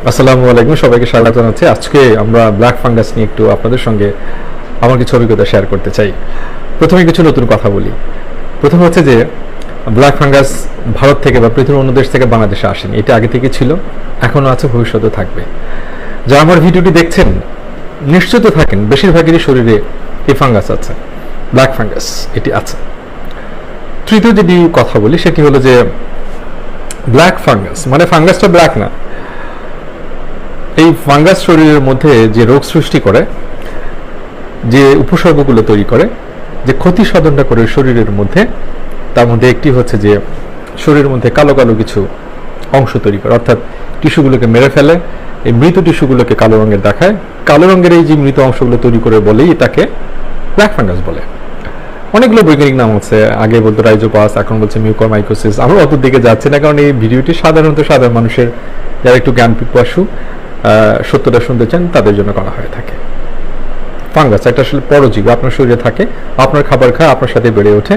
আসসালামু আলাইকুম, সবাইকে স্বাগত জানাচ্ছি। আজকে আমরা ব্ল্যাক ফাঙ্গাস নিয়ে একটু আপনাদের সঙ্গে আমার কিছু অভিজ্ঞতা শেয়ার করতে চাই। প্রথমে কিছু নতুন কথা বলি। প্রথম হচ্ছে যে ব্ল্যাক ফাঙ্গাস ভারত থেকে বা পৃথিবীর অন্য দেশ থেকে বাংলাদেশে আসেনি, এটা আগে থেকে ছিল, এখনও আছে, ভবিষ্যতে থাকবে। যারা আমার ভিডিওটি দেখছেন নিশ্চিত থাকেন বেশিরভাগেরই শরীরে এই ফাঙ্গাস আছে, ব্ল্যাক ফাঙ্গাস এটি আছে। তৃতীয় যদি কথা বলি সেটি হলো যে ব্ল্যাক ফাঙ্গাস মানে ফাঙ্গাসটা ব্ল্যাক না, এই ফাঙ্গাস শরীরের মধ্যে যে রোগ সৃষ্টি করে, যে উপসর্গগুলো তৈরি করে, যে ক্ষতি সাধনটা করে শরীরের মধ্যে, তার মধ্যে একটি হচ্ছে যে শরীরের মধ্যে কালো কালো কিছু অংশ তৈরি করে, অর্থাৎ টিস্যুগুলোকে মেরে ফেলে, এই মৃত টিস্যুগুলোকে কালো রঙের দেখায়। কালো রঙের এই যে মৃত অংশগুলো তৈরি করে বলেই এটাকে ব্ল্যাক ফাঙ্গাস বলে। অনেকগুলো বৈজ্ঞানিক নাম আছে, আগে বলতো রাইজোপাস, এখন বলছে মিউকরমাইকোসিস। আমরা অত দিকে যাচ্ছি না, কারণ এই ভিডিওটি সাধারণত সাধারণ মানুষের, যারা একটু জ্ঞান পিপাসু, সত্যটা শুনতে চান, তাদের জন্য করা হয়ে থাকে। ফাঙ্গাস একটা আসলে পরজীবী, আপনার শরীরে থাকে, আপনার খাবার খায়, আপনার সাথে বেড়ে ওঠে,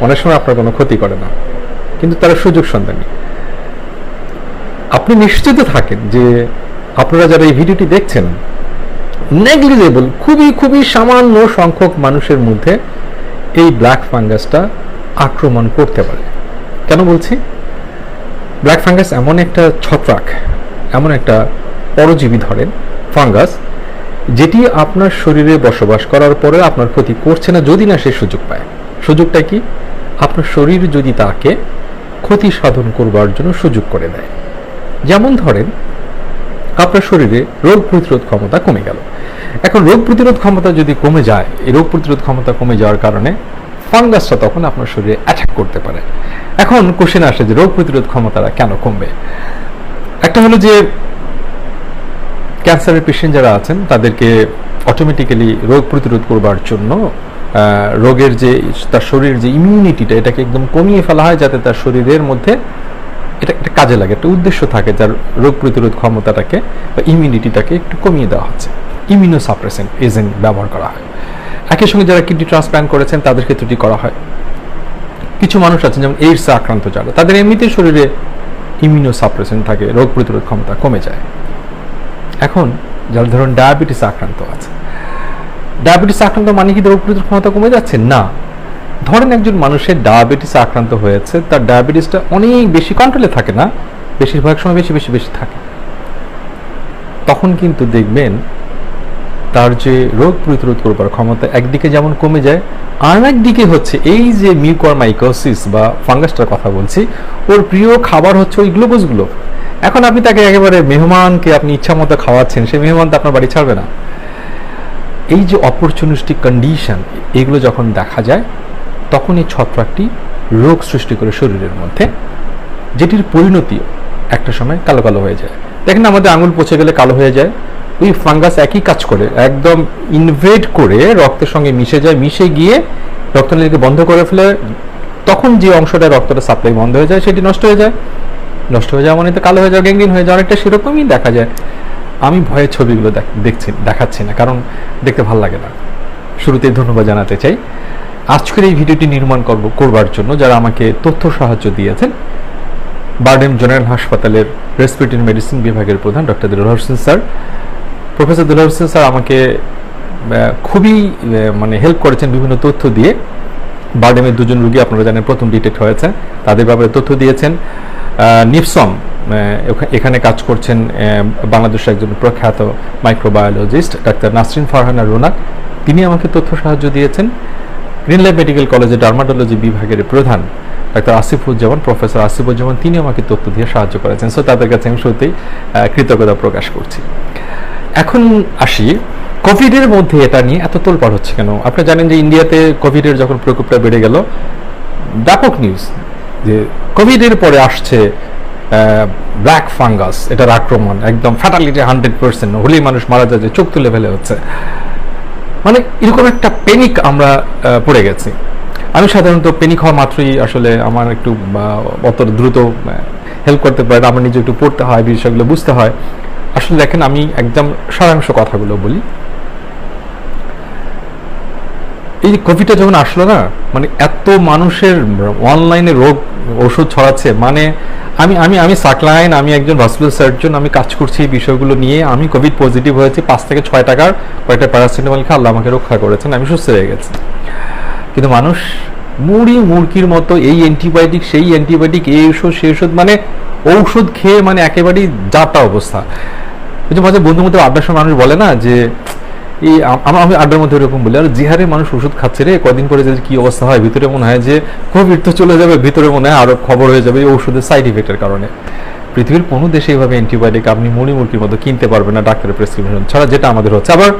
অনেক সময় আপনার কোনো ক্ষতি করে না, কিন্তু তারা সুযোগ সন্ধানী। আপনি নিশ্চিত থাকেন যে আপনারা যারা এই ভিডিওটি দেখছেন, নেগলিজেবল, খুবই খুবই সামান্য সংখ্যক মানুষের মধ্যে এই ব্ল্যাক ফাঙ্গাসটা আক্রমণ করতে পারে। কেন বলছি? ব্ল্যাক ফাঙ্গাস এমন একটা ছত্রাক, এমন একটা পরজীবী ধরেন ফাঙ্গাস, যেটি আপনার শরীরে বসবাস করার পরে আপনার ক্ষতি করছে না, যদি না সে সুযোগ পায়। সুযোগটা কি? আপনার শরীর যদি তাকে ক্ষতি সাধন করবার জন্য সুযোগ করে দেয়। যেমন ধরেন আপনার শরীরে রোগ প্রতিরোধ ক্ষমতা কমে গেল। এখন রোগ প্রতিরোধ ক্ষমতা যদি কমে যায়, এই রোগ প্রতিরোধ ক্ষমতা কমে যাওয়ার কারণে ফাঙ্গাসটা তখন আপনার শরীরে অ্যাটাক করতে পারে। এখন কোশ্চেন আসে যে রোগ প্রতিরোধ ক্ষমতাটা কেন কমবে? একটা হলো যে ক্যান্সারের পেশেন্ট যারা আছেন তাদেরকে অটোমেটিক্যালি রোগ প্রতিরোধ করবার জন্য রোগের যে তার শরীরের যে ইমিউনিটিটা, এটাকে একদম কমিয়ে ফেলা হয়, যাতে তার শরীরের মধ্যে এটা একটা কাজে লাগে, একটা উদ্দেশ্য থাকে, যার রোগ প্রতিরোধ ক্ষমতাটাকে বা ইমিউনিটিটাকে একটু কমিয়ে দেওয়া হচ্ছে। ইমিউনোসাপ্রেসেন্ট এজেন্ট ব্যবহার করা হয়। একই সঙ্গে যারা কিডনি ট্রান্সপ্ল্যান্ট করেছেন তাদের ক্ষেত্রে করা হয়। কিছু মানুষ আছেন যেমন এইডস আক্রান্ত যারা, তাদের এমনিতেই শরীরে ইমিউনোসাপ্রেসেন্ট থাকে, রোগ প্রতিরোধ ক্ষমতা কমে যায়। এখন যারা ধরুন ডায়াবেটিস আক্রান্ত আছে, ডায়াবেটিস আক্রান্ত মানে কি রোগ প্রতিরোধ ক্ষমতা কমে যাচ্ছে? না। ধরেন একজন মানুষের ডায়াবেটিস আক্রান্ত হয়েছে, তার ডায়াবেটিসটা অনেক বেশি কন্ট্রোলে থাকে না, বেশিরভাগ সময় বেশি বেশি বেশি থাকে, তখন কিন্তু দেখবেন তার যে রোগ প্রতিরোধ করবার ক্ষমতা একদিকে যেমন কমে যায়, আর একদিকে হচ্ছে এই যে মিউকরমাইকোসিস বা ফাঙ্গাসটার কথা বলছি, ওর প্রিয় খাবার হচ্ছে ওই গ্লুকোজগুলো। এখন আপনি তাকে একেবারে মেহমানকে আপনি ইচ্ছা মতো খাওয়াচ্ছেন, সেই মেহমান তো আপনার বাড়ি ছাড়বে না। এই যে অপরচুনিস্টিক কন্ডিশন, এগুলো যখন দেখা যায়, তখন এই ছত্রাকটি রোগ সৃষ্টি করে শরীরের মধ্যে, যেটির পরিণতি একটা সময় কালো কালো হয়ে যায়। দেখেন আমাদের আঙুল পচে গেলে কালো হয়ে যায়, ওই ফাঙ্গাস একই কাজ করে, একদম ইনভেড করে রক্তের সঙ্গে মিশে যায়, মিশে গিয়ে রক্তনালীকে বন্ধ করে ফেলে, তখন যে অংশটা রক্তটা সাপ্লাই বন্ধ হয়ে যায় সেটি নষ্ট হয়ে যায়। নষ্ট হয়ে যাওয়া মানে তো কালো হয়ে যাওয়া, গ্যাংগ্রিন হয়ে যাওয়া, অনেকটা সেরকমই দেখা যায়। আমি ভয়ের ছবিগুলো দেখাচ্ছি না, কারণ দেখতে ভালো লাগে না। শুরুতেই ধন্যবাদ জানাতে চাই আজকের এই ভিডিওটি নির্মাণ করবার জন্য যারা আমাকে তথ্য সাহায্য দিয়েছেন। বারডেম জেনারেল হাসপাতালের রেসপিরেটরি মেডিসিন বিভাগের প্রধান doctor Dulal Hossain sir, professor Dulal Hossain sir আমাকে খুবই হেল্প করেছেন বিভিন্ন তথ্য দিয়ে। বারডেমের দুজন রোগী আপনারা জানেন প্রথম ডিটেক্ট হয়েছে, তাদের ব্যাপারে তথ্য দিয়েছেন। নিপসম এখানে কাজ করছেন বাংলাদেশের একজন প্রখ্যাত মাইক্রোবায়োলজিস্ট ডাক্তার নাসরিন ফারহানা রোনাক, তিনি আমাকে তথ্য সাহায্য দিয়েছেন। গ্রিন লাইফ মেডিকেল কলেজের ডার্মাটোলজি বিভাগের প্রধান ডাক্তার আসিফুজ্জামান, প্রফেসর আসিফুজ্জামান, তিনি আমাকে তথ্য দিয়ে সাহায্য করেছেন। সো তাদের কাছে আমি সত্যিই কৃতজ্ঞতা প্রকাশ করছি। এখন আসি কোভিডের মধ্যে এটা নিয়ে এত তোলপাড় হচ্ছে কেন? আপনারা জানেন যে ইন্ডিয়াতে কোভিডের যখন প্রকোপটা বেড়ে গেল, ব্যাপক নিউজ যে কোভিডের পরে আসছে ব্ল্যাক ফাঙ্গাস, এটার আক্রমণ একদম ফ্যাটালিটি 100%, হলেই মানুষ মারা যায়, চোখ তুলে ফেলে হচ্ছে, মানে এরকম একটা প্যানিক আমরা পড়ে গেছি। আমি সাধারণত প্যানিক হওয়া মাত্রই আসলে আমার একটু অত দ্রুত হেল্প করতে পারে না, আমার নিজে একটু পড়তে হয়, বিষয়গুলো বুঝতে হয়। আসলে দেখেন আমি একদম সারাংশ কথাগুলো বলি। এই কোভিডটা যখন আসলো না, এত মানুষের অনলাইনে রোগ ওষুধ ছড়াচ্ছে, আমি আমি আমি সাকলাইন, আমি একজন হসপিটাল সার্জন, আমি কাজ করছি এই বিষয়গুলো নিয়ে। আমি কোভিড পজিটিভ হয়েছি, 5 থেকে 6 টাকার কয়েকটা প্যারাসিটামল খেয়ে আল্লাহ আমাকে রক্ষা করেছেন, আমি সুস্থ হয়ে গেছি। কিন্তু মানুষ মুরগির মতো এই অ্যান্টিবায়োটিক সেই অ্যান্টিবায়োটিক, এই ওষুধ সেই ওষুধ, মানে ঔষধ খেয়ে মানে একেবারেই যাতা অবস্থা। মাঝে বন্ধুর মধ্যে আড্ডার সময় মানুষ বলে না যে এই আমি আড্ডার মধ্যে এরকম বলি, আর যে হারে মানুষ ওষুধ খাচ্ছে রে, কদিন পরে যে কি অবস্থা হয়, ভিতরে মনে হয় যে কোভিড তো চলে যাবে, ভিতরে মনে হয় আরো খবর হয়ে যাবে এই ওষুধের সাইড ইফেক্টের কারণে। পৃথিবীর কোনো দেশে এইভাবে অ্যান্টিবায়োটিক আপনি মুরগির মতো কিনতে পারবেন না ডাক্তারের প্রেসক্রিপশন ছাড়া, যেটা আমাদের হচ্ছে। আবার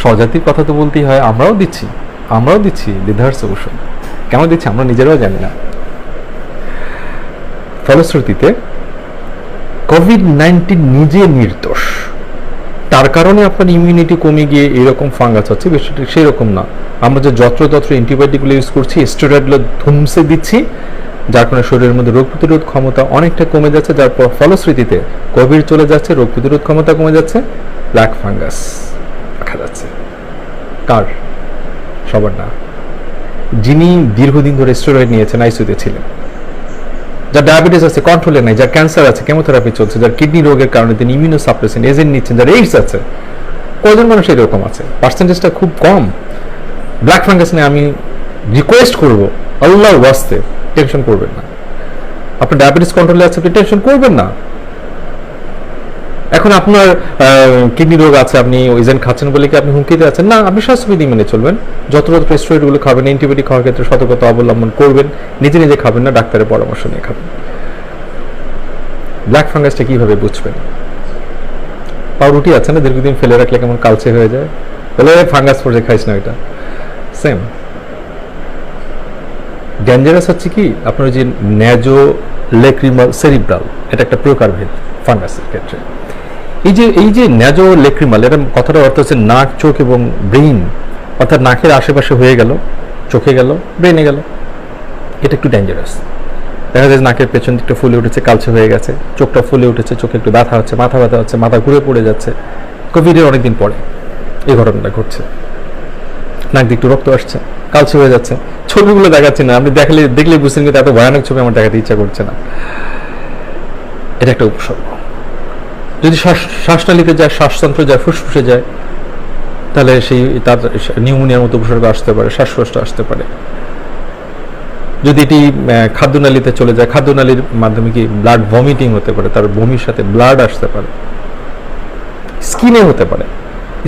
স্বজাতির কথা তো বলতেই হয়, আমরাও দিচ্ছি দ্বিধার ওষুধ। কেন দিচ্ছি আমরা নিজেরাও জানি না। ফলশ্রুতিতে কোভিড-19 নিজে নির্দোষ, তার কারণে আপনার ইমিউনিটি কমে গিয়ে এরকম ফাঙ্গাস হচ্ছে, বিষয়টা সেরকম না। আমরা যে যত্রতত্র অ্যান্টিবায়োটিকগুলো ইউজ করছি, স্টেরয়েডগুলো ধুমসে দিচ্ছি, যার কারণে শরীরের মধ্যে রোগ প্রতিরোধ ক্ষমতা অনেকটা কমে যাচ্ছে, যার ফলশ্রুতিতে কোভিড চলে যাচ্ছে, রোগ প্রতিরোধ ক্ষমতা কমে যাচ্ছে, ব্ল্যাক ফাঙ্গাস দেখা যাচ্ছে। কার? সবার না। যিনি দীর্ঘদিন ধরে স্টেরয়েড নিয়েছেন, আইসিইউতে ছিলেন, যার ডায়াবেটিস আছে কন্ট্রোলে নাই, যার ক্যান্সার আছে কেমোথেরাপি চলছে, যার কিডনি রোগের কারণে তিনি ইমিউনোসাপ্রেসেন্ট এজেন্ট নিচ্ছেন, যার এইডস আছে, কয়জন মানুষ এরকম আছে? পার্সেন্টেজটা খুব কম। ব্ল্যাক ফাঙ্গাস নিয়ে আমি রিকোয়েস্ট করব, আল্লাহর ওয়াস্তে টেনশন করবেন না। আপনার ডায়াবেটিস কন্ট্রোলে আছে, আপনি টেনশন করবেন না। এখন আপনার কিডনি রোগ আছে, আপনি এজেন্ট খাচ্ছেন বলে কি আপনি হুমকিতে আছেন? না, আপনি স্বাস্থ্যবিধি মেনে চলবেন, যত্রতত্র স্টেরয়েডগুলো খাবেন, অ্যান্টিবায়োটিক খাওয়ার ক্ষেত্রে সতর্কতা অবলম্বন করবেন, নিজে খাবেন না, ডাক্তারের পরামর্শ নিয়ে খাবেন। ব্ল্যাক ফাঙ্গাসটা কিভাবে বুঝবেন? পাউরুটি আছে না, দীর্ঘদিন ফেলে রাখলে কেমন কালচে হয়ে যায়, বলে ফাঙ্গাস পড়ে খাইস না, এটা সেম। ডেঞ্জারাস হচ্ছে কি আপনার যে ন্যাজো লেক্রিমাল সেরিব্রাল, এটা একটা প্রকারভেদ ফাঙ্গাসের ক্ষেত্রে। এই যে ন্যাজো লেক্রিমাল, এটা কথাটার অর্থ হচ্ছে নাক, চোখ এবং ব্রেইন, অর্থাৎ নাকের আশেপাশে হয়ে গেল, চোখে গেল, ব্রেইনে গেল। এটা একটু ডেঞ্জারাস। দেখা যায় নাকের পেছন দিকটা ফুলে উঠেছে, কালচে হয়ে গেছে, চোখটা ফুলে উঠেছে, চোখে একটু ব্যথা হচ্ছে, মাথা ব্যথা হচ্ছে, মাথা ঘুরে পড়ে যাচ্ছে। কোভিডের অনেকদিন পরে এই ঘটনাটা ঘটছে। নাক দিয়ে একটু রক্ত আসছে, কালচে হয়ে যাচ্ছে। ছবিগুলো দেখাচ্ছি না, আপনি দেখলে বুঝছেন, কিন্তু এত ভয়ানক ছবি আমার দেখাতে ইচ্ছা করছে না। এটা একটা উপসর্গ। যদি শ্বাসনালীতে যায়, শ্বাসতন্ত্র যায়, ফুসফুসে যায়, তাহলে তার নিউমোনিয়ার মতো উপসর্গ আসতে পারে, শ্বাসকষ্ট আসতে পারে। যদি এটি খাদ্যনালীতে চলে যায়, খাদ্যনালীর মাধ্যমে কি ব্লাড ভমিটিং হতে পারে, তার বমির সাথে ব্লাড আসতে পারে। স্কিনে হতে পারে,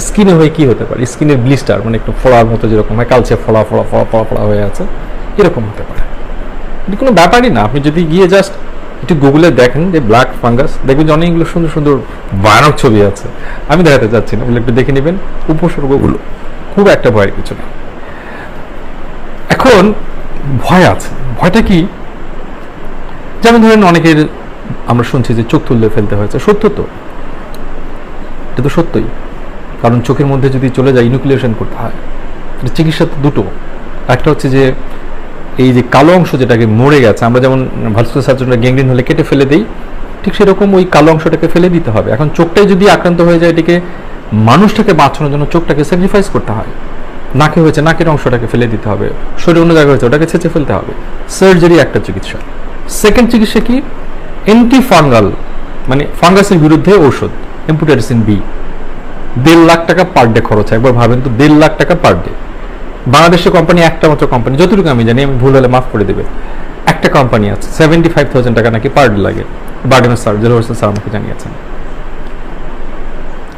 স্কিনে হয়ে কি হতে পারে, স্কিনের ব্লিস্টার, মানে একটু ফোড়ার মতো যেরকম হয়, কালচে ফোড়া ফোড়া ফোড়া ফোড়া ফোড়া হয়ে আছে, এরকম হতে পারে। এটি কোনো ব্যাপারই না। আপনি যদি গিয়ে জাস্ট একটু গুগলে দেখেন যে ব্ল্যাক ফাঙ্গাস, দেখবেন যে অনেকগুলো সুন্দর সুন্দর ভয়ানক ছবি আছে। আমি দেখাতে চাচ্ছি না, ওগুলো একটু দেখে নেবেন। উপসর্গগুলো খুব একটা ভয়ের কিছু না। এখন ভয় আছে। ভয়টা কি? যেমন ধরেন অনেকের আমরা শুনছি যে চোখ তুলে ফেলতে হয়েছে। সত্য তো, এটা তো সত্যই। কারণ চোখের মধ্যে যদি চলে যায়, ইনুক্লিয়েশন করতে হয়। চিকিৎসা তো দুটো, একটা হচ্ছে যে এই যে কালো অংশ যেটাকে মরে গেছে, আমরা যেমন ভাস্কুলার সার্জনরা গ্যাংগ্রিন হলে কেটে ফেলে দিই, ঠিক সেরকম ওই কালো অংশটাকে ফেলে দিতে হবে। এখন চোখটাই যদি আক্রান্ত হয়ে যায়, এটিকে মানুষটাকে বাঁচানোর জন্য চোখটাকে স্যাক্রিফাইস করতে হয়। নাকে হয়েছে, নাকের অংশটাকে ফেলে দিতে হবে। শরীরে অন্য জায়গায় হয়েছে, ওটাকে ছেঁচে ফেলতে হবে। সার্জারি একটা চিকিৎসা। সেকেন্ড চিকিৎসা কি? অ্যান্টি ফাঙ্গাল, মানে ফাঙ্গাসের বিরুদ্ধে ঔষধ, এম্পুটেরিসিন বি। 1.5 লাখ টাকা পার ডে খরচ। একবার ভাবেন তো, 1.5 লাখ টাকা পার ডে। বাংলাদেশের কোম্পানি একটা মাত্র কোম্পানি, যতটুকু আমি জানি, আমি ভুল হলে মাফ করে দেবে, একটা কোম্পানি আছে, 75,000 টাকা নাকি পার ডে লাগে। বার্ডেনের স্যার, জেলা স্যার আমাকে জানিয়েছেন।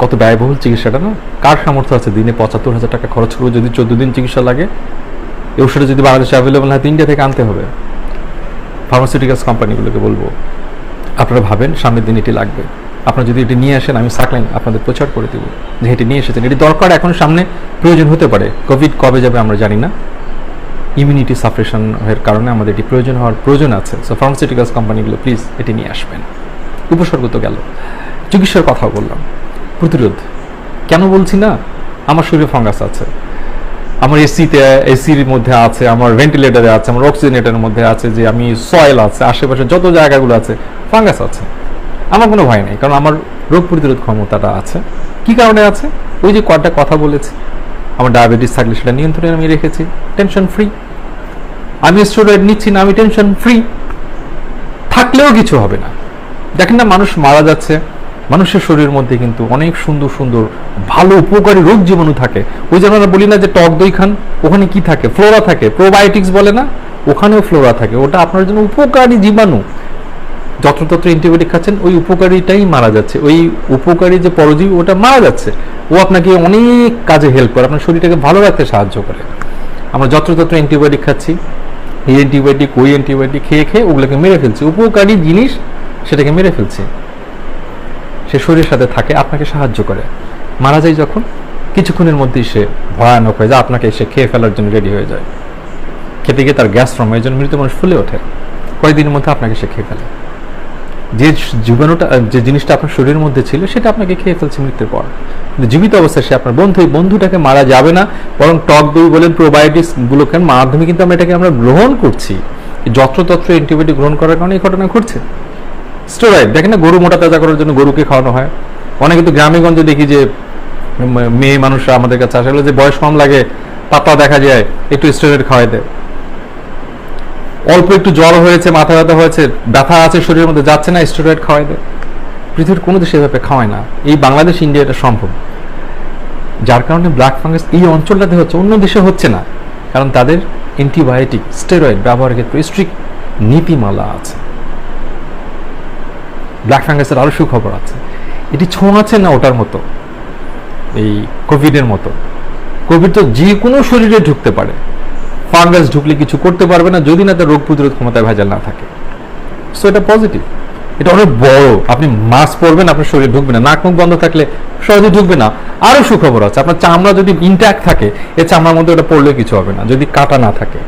কত ব্যয়বহুল চিকিৎসাটা না? কার সামর্থ্য আছে দিনে 75,000 টাকা খরচ করবো যদি 14 দিন চিকিৎসা লাগে? এই ওষুধটা যদি বাংলাদেশে অ্যাভেলেবল হয়, ইন্ডিয়া থেকে আনতে হবে। ফার্মাসিউটিক্যালস কোম্পানিগুলোকে বলবো, আপনারা ভাবেন সামনের দিন এটি লাগবে। আপনারা যদি এটি নিয়ে আসেন, আমি সাকলাইন আপনাদের প্রচার করে দেবো যে এটি নিয়ে এসেছেন, এটি দরকার, এখন সামনে প্রয়োজন হতে পারে। কোভিড কবে যাবে আমরা জানি না, ইমিউনিটি সাপ্রেশনের কারণে আমাদের এটি প্রয়োজন হওয়ার প্রয়োজন আছে। সো ফার্মাসিউটিক্যালস কোম্পানিগুলো প্লিজ এটি নিয়ে আসবেন। উপসর্গ তো গেল, চিকিৎসার কথা বললাম। প্রতিরোধ কেন বলছি না? আমার শরীরে ফাঙ্গাস আছে, আমার এসির মধ্যে আছে, আমার ভেন্টিলেটারে আছে, আমার অক্সিজেনেটারের মধ্যে আছে, যে আমি সয়েল আছে, আশেপাশে যত জায়গাগুলো আছে ফাঙ্গাস আছে। আমার কোনো ভয় নেই, কারণ আমার রোগ প্রতিরোধ ক্ষমতাটা আছে। কি কারণে আছে? ওই যে কয়েকটা কথা বলেছি। আমার ডায়াবেটিস থাকলে সেটা নিয়ন্ত্রণে আমি রেখেছি, টেনশন ফ্রি। আমি স্টেরয়েড নিচ্ছি না, আমি টেনশন ফ্রি। থাকলেও কিছু হবে না। দেখেন না, মানুষ মারা যাচ্ছে, মানুষের শরীরের মধ্যে কিন্তু অনেক সুন্দর সুন্দর ভালো উপকারী রোগ জীবাণু থাকে। ওই যে আমরা বলি না যে টক দই খান, ওখানে কি থাকে? ফ্লোরা থাকে, প্রোবায়োটিক্স বলে না, ওখানেও ফ্লোরা থাকে। ওটা আপনার জন্য উপকারী জীবাণু। যত্রতত্র অ্যান্টিবায়োটিক খাচ্ছেন, ওই উপকারীটাই মারা যাচ্ছে, ওই উপকারী যে পরজীবী ওটা মারা যাচ্ছে। ও আপনাকে অনেক কাজে হেল্প করে, আপনার শরীরটাকে ভালো রাখতে সাহায্য করে। আমরা যত্রতত্র অ্যান্টিবায়োটিক খাচ্ছি, এই অ্যান্টিবায়োটিক ওই অ্যান্টিবায়োটিক খেয়ে খেয়ে ওগুলোকে মেরে ফেলছি, উপকারী জিনিস সেটাকে মেরে ফেলছি। সে শরীরের সাথে থাকে, আপনাকে সাহায্য করে। মারা যায় যখন, কিছুক্ষণের মধ্যেই সে ভয়ানক হয়ে যায়, আপনাকে সে খেয়ে ফেলার জন্য রেডি হয়ে যায়। খেতে গিয়ে তার গ্যাস ফর্ম হয়, এই জন্য মৃত মানুষ ফুলে ওঠে। কয়েকদিনের মধ্যে আপনাকে সে খেয়ে ফেলে। যে জীবাণুটা, যে জিনিসটা আপনার শরীরের মধ্যে ছিল সেটা আপনাকে খেয়ে ফেলছে মৃত্যুর পর। কিন্তু জীবিত অবস্থায় সে আপনার বন্ধু, এই বন্ধুটাকে মারা যাবে না, বরং টক দই বলেন, প্রোবায়োটিক্স গুলোকে মাধ্যমে কিন্তু আমরা গ্রহণ করছি। যত্রতত্র অ্যান্টিবায়োটিক গ্রহণ করার কারণে এই ঘটনা ঘটছে। স্টেরয়েড দেখেন না, গরু মোটা তাজা করার জন্য গরুকে খাওয়ানো হয়। অনেকে তো গ্রামেগঞ্জে দেখি যে মেয়ে মানুষরা আমাদের কাছে আসলে যে বয়স কম লাগে, পাতলা দেখা যায়, একটু স্টেরয়েড খাওয়াই দেয়। অল্প একটু জ্বর হয়েছে, মাথা ব্যথা হয়েছে, ব্যথা আছে শরীরের মধ্যে, যাচ্ছে না, স্টেরয়েড খাওয়াই দেয়। পৃথিবীর কোনো দেশে এভাবে খাওয়ায় না, এই বাংলাদেশ, ইন্ডিয়া এটা সম্ভব। যার কারণে ব্ল্যাক ফাঙ্গাস এই অঞ্চলটাতে হচ্ছে, অন্য দেশে হচ্ছে না, কারণ তাদের অ্যান্টিবায়োটিক স্টেরয়েড ব্যবহারের ক্ষেত্রে স্ট্রিক্ট নীতিমালা আছে। ব্ল্যাক ফাঙ্গাসের আরও সুখবর আছে, এটি ছড়াচ্ছে না ওটার মতো, এই কোভিডের মতো। কোভিড তো যে কোনো শরীরে ঢুকতে পারে, ফাঙ্গাস ঢুকলে কিছু করতে পারবে না যদি না তার রোগ প্রতিরোধ ক্ষমতায় ভেজাল না থাকে। সো এটা পজিটিভ, এটা অনেক বড়। আপনি মাস্ক পরবেন, আপনার শরীরে ঢুকবে না, নাক মুখ বন্ধ থাকলে সহজে ঢুকবে না। আরও সুখবর আছে, আপনার চামড়া যদি ইনট্যাক্ট থাকে, এই চামড়ার মধ্যে ওটা পড়লে কিছু হবে না, যদি কাটা না থাকে।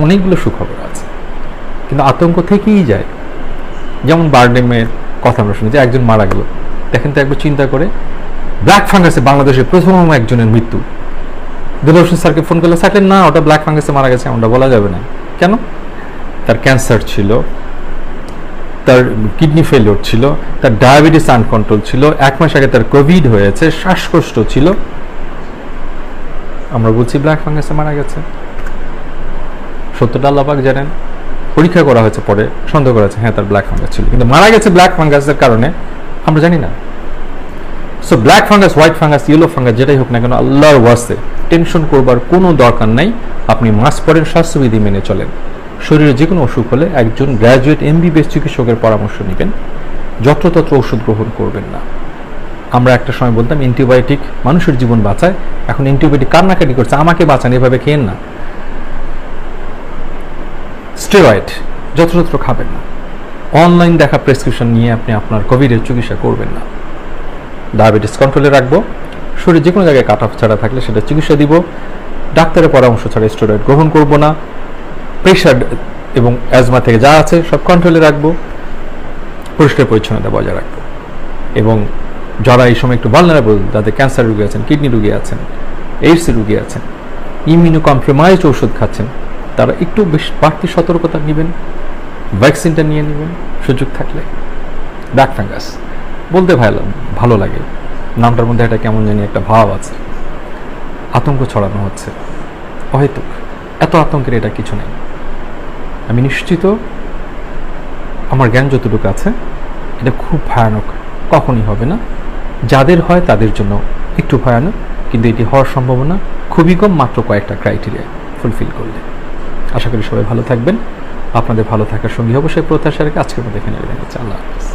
অনেকগুলো সুখবর আছে, কিন্তু আতঙ্ক থেকেই যায়। যেমন বারডেমের কথা আমরা শুনি যে একজন মারা গেল, দেখেন তো একবার চিন্তা করে, ব্ল্যাক ফাঙ্গাসে বাংলাদেশে প্রথম একজনের মৃত্যু। দিলওয়ার হোসেন স্যারকে ফোন করলে থাকলেন না, ওটা ব্ল্যাক ফাঙ্গাসে মারা গেছে, এমনটা বলা যাবে না। কেন? তার ক্যান্সার ছিল, তার কিডনি ফেলিওর ছিল, তার ডায়াবেটিস আনকন্ট্রোল ছিল, 1 মাস আগে তার কোভিড হয়েছে, শ্বাসকষ্ট ছিল, আমরা বলছি ব্ল্যাক ফাঙ্গাসে মারা গেছে। সত্যটা আল্লাহ পাক জানেন, পরীক্ষা করা হয়েছে, পরে সন্দেহ করা হয়েছে হ্যাঁ তার ব্ল্যাক ফাঙ্গাস ছিল, কিন্তু মারা গেছে ব্ল্যাক ফাঙ্গাসের কারণে আমরা জানি না। So black fungus, white fungus, yellow fungus, যেটাই হোক না কেন, আল্লাহর ওয়াস্তে টেনশন করবার কোনো দরকার নাই। আপনি মাস্ক পরেন, স্বাস্থ্যবিধি মেনে চলেন। শরীরে যে কোনো অসুখ হলে একজন গ্র্যাজুয়েট MBBS চিকিৎসকের পরামর্শ নেবেন, যত্রতত্র ওষুধ গ্রহণ করবেন না। আমরা একটা সময় বলতাম অ্যান্টিবায়োটিক মানুষের জীবন বাঁচায়, এখন অ্যান্টিবায়োটিক কান্নাকাটি করছে, আমাকে বাঁচান, এভাবে খেয়েন না। স্টেরয়েড যত্রতত্র খাবেন না। অনলাইন দেখা প্রেসক্রিপশন নিয়ে আপনি আপনার কোভিডের চিকিৎসা করবেন না। ডায়াবেটিস কন্ট্রোলে রাখবো, শরীরে যে কোনো জায়গায় কাট অফ ছাড়া থাকলে সেটা চিকিৎসা দিব, ডাক্তারের পরামর্শ ছাড়া স্টেরয়েড গ্রহণ করব না। প্রেশার এবং অ্যাজমা থেকে যা আছে সব কন্ট্রোলে রাখবো, পরিষ্কার পরিচ্ছন্নতা বজায় রাখবো। এবং যারা এই সময় একটু ভালনারেবল, যাদের ক্যান্সার রোগী আছেন, কিডনি রোগী আছেন, এইডস রোগী আছেন, ইমিউনো কম্প্রোমাইজড ওষুধ খাচ্ছেন, তারা একটু বেশ বাড়তি সতর্কতা নেবেন, ভ্যাকসিনটা নিয়ে নেবেন সুযোগ থাকলে। ব্ল্যাক ফাঙ্গাস বলতে ভালো লাগে, নামটার মধ্যে একটা কেমন জানি একটা ভাব আছে, আতঙ্ক ছড়ানো হচ্ছে অহেতুক। এত আতঙ্কের এটা কিছু নেই। আমি নিশ্চিত, আমার জ্ঞান যতটুকু আছে, এটা খুব ভয়ানক কখনই হবে না। যাদের হয় তাদের জন্য একটু ভয়ানক, কিন্তু এটি হওয়ার সম্ভাবনা খুবই কম, মাত্র কয়েকটা ক্রাইটেরিয়া ফুলফিল করলে। আশা করি সবাই ভালো থাকবেন, আপনাদের ভালো থাকার সঙ্গী অবশ্যই প্রত্যাশা রেখে আজকের মধ্যে এখানে আল্লাহ হাফেজ।